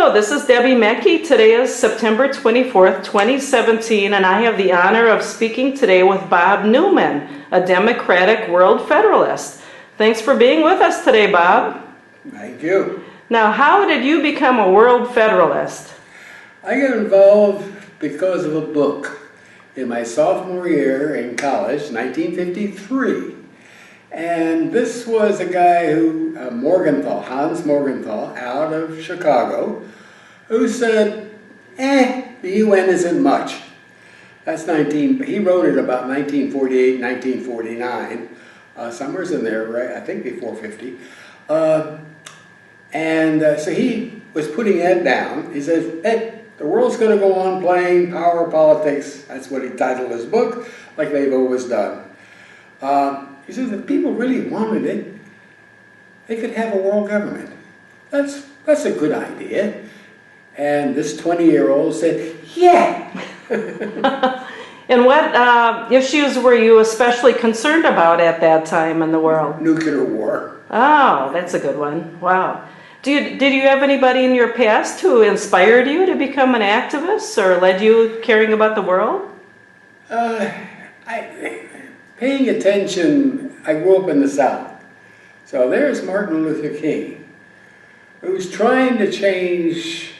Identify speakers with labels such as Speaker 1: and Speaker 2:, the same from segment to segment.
Speaker 1: Hello, this is Debbie Mackey. Today is September 24th, 2017, and I have the honor of speaking today with Bob Newman, a Democratic World Federalist. Thanks for being with us today, Bob.
Speaker 2: Thank you.
Speaker 1: Now, how did you become a World Federalist?
Speaker 2: I got involved because of a book in my sophomore year in college, 1953. And this was a guy who, Morgenthau, Hans Morgenthau, out of Chicago, who said, the UN isn't much. He wrote it about 1948, 1949, somewhere's in there, right? I think before 50. So he was putting that down. He says, hey, the world's going to go on playing power politics. That's what he titled his book, like they've always done. He says if people really wanted it, they could have a world government. That's a good idea. And this 20-year-old said, yeah.
Speaker 1: And what issues were you especially concerned about at that time in the world?
Speaker 2: Nuclear war.
Speaker 1: Oh, that's a good one. Wow. Did you have anybody in your past who inspired you to become an activist or led you caring about the world?
Speaker 2: Paying attention, I grew up in the South. So there's Martin Luther King, who's trying to change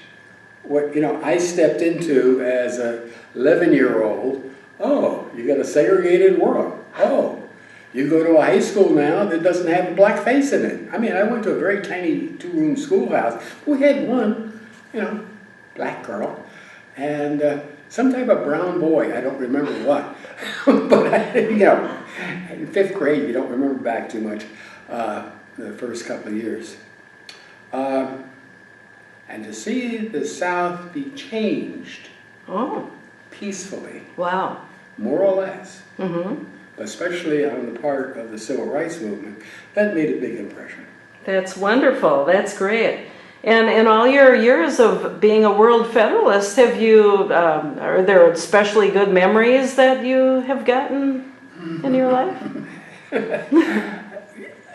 Speaker 2: what, I stepped into as a 11-year-old. Oh, you got a segregated world. Oh, you go to a high school now that doesn't have a black face in it. I mean, I went to a very tiny 2-room schoolhouse. We had one, black girl, and some type of brown boy. I don't remember what. But, in 5th grade, you don't remember back too much the first couple of years. And to see the South be changed peacefully,
Speaker 1: wow,
Speaker 2: more or less, especially on the part of the Civil Rights Movement, that made a big impression.
Speaker 1: That's wonderful. That's great. And in all your years of being a World Federalist, have you, are there especially good memories that you have gotten in your life?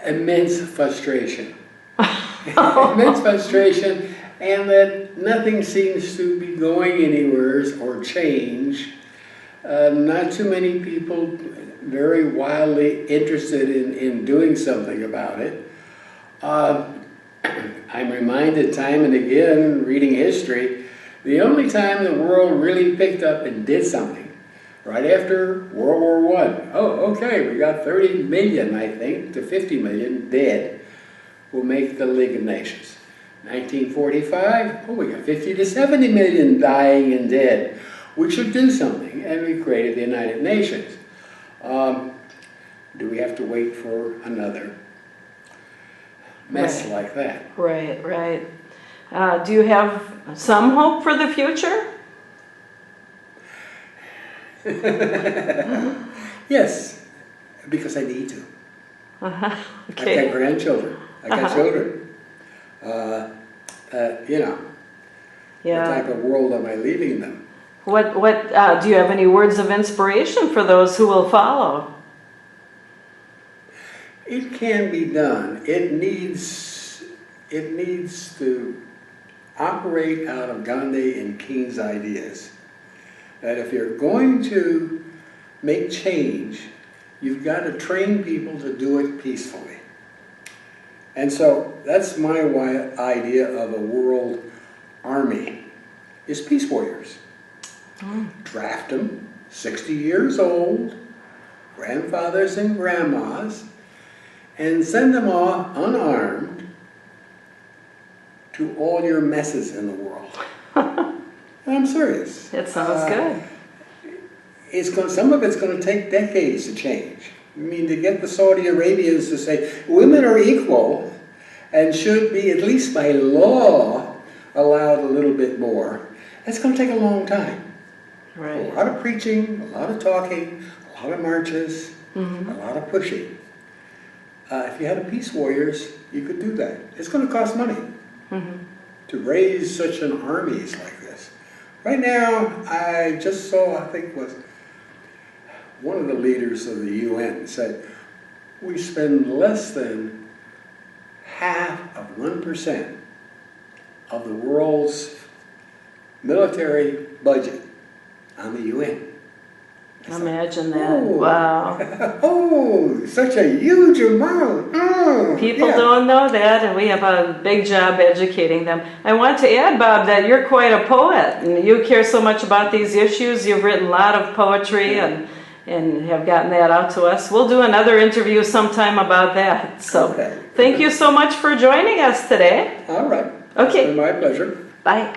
Speaker 2: Immense frustration. Immense frustration, and that nothing seems to be going anywhere or change. Not too many people very wildly interested in doing something about it. I'm reminded time and again, reading history, the only time the world really picked up and did something, right after World War I. Oh, okay, we got 30 million, I think, to 50 million dead. We'll make the League of Nations. 1945, we got 50 to 70 million dying and dead. We should do something, and we created the United Nations. Do we have to wait for another mess like that?
Speaker 1: Right, right. Do you have some hope for the future?
Speaker 2: Yes, because I need to.
Speaker 1: Okay.
Speaker 2: I've got grandchildren. I got children.
Speaker 1: Yeah.
Speaker 2: What type of world am I leaving them?
Speaker 1: What do you have any words of inspiration for those who will follow?
Speaker 2: It can be done. It needs to operate out of Gandhi and King's ideas. That if you're going to make change, you've got to train people to do it peacefully. And so that's my idea of a world army, is peace warriors. Draft them, 60 years old, grandfathers and grandmas, and send them off unarmed to all your messes in the world. I'm serious.
Speaker 1: It sounds good.
Speaker 2: Some of it's going to take decades to change. I mean, to get the Saudi Arabians to say women are equal and should be, at least by law, allowed a little bit more, it's going to take a long time.
Speaker 1: Right.
Speaker 2: A lot of preaching, a lot of talking, a lot of marches, a lot of pushing. If you had peace warriors, you could do that. It's going to cost money to raise such an armies like this. Right now, I just saw, I think it was one of the leaders of the UN said, we spend less than half of 1% of the world's military budget on the UN.
Speaker 1: Imagine that.
Speaker 2: Oh.
Speaker 1: Wow.
Speaker 2: Oh, such a huge amount. Oh,
Speaker 1: People
Speaker 2: yeah.
Speaker 1: don't know that, and we have a big job educating them. I want to add, Bob, that you're quite a poet, and you care so much about these issues. You've written a lot of poetry and have gotten that out to us. We'll do another interview sometime about that. So
Speaker 2: Okay.
Speaker 1: thank you so much for joining us today.
Speaker 2: All right.
Speaker 1: Okay.
Speaker 2: It's been my pleasure.
Speaker 1: Bye.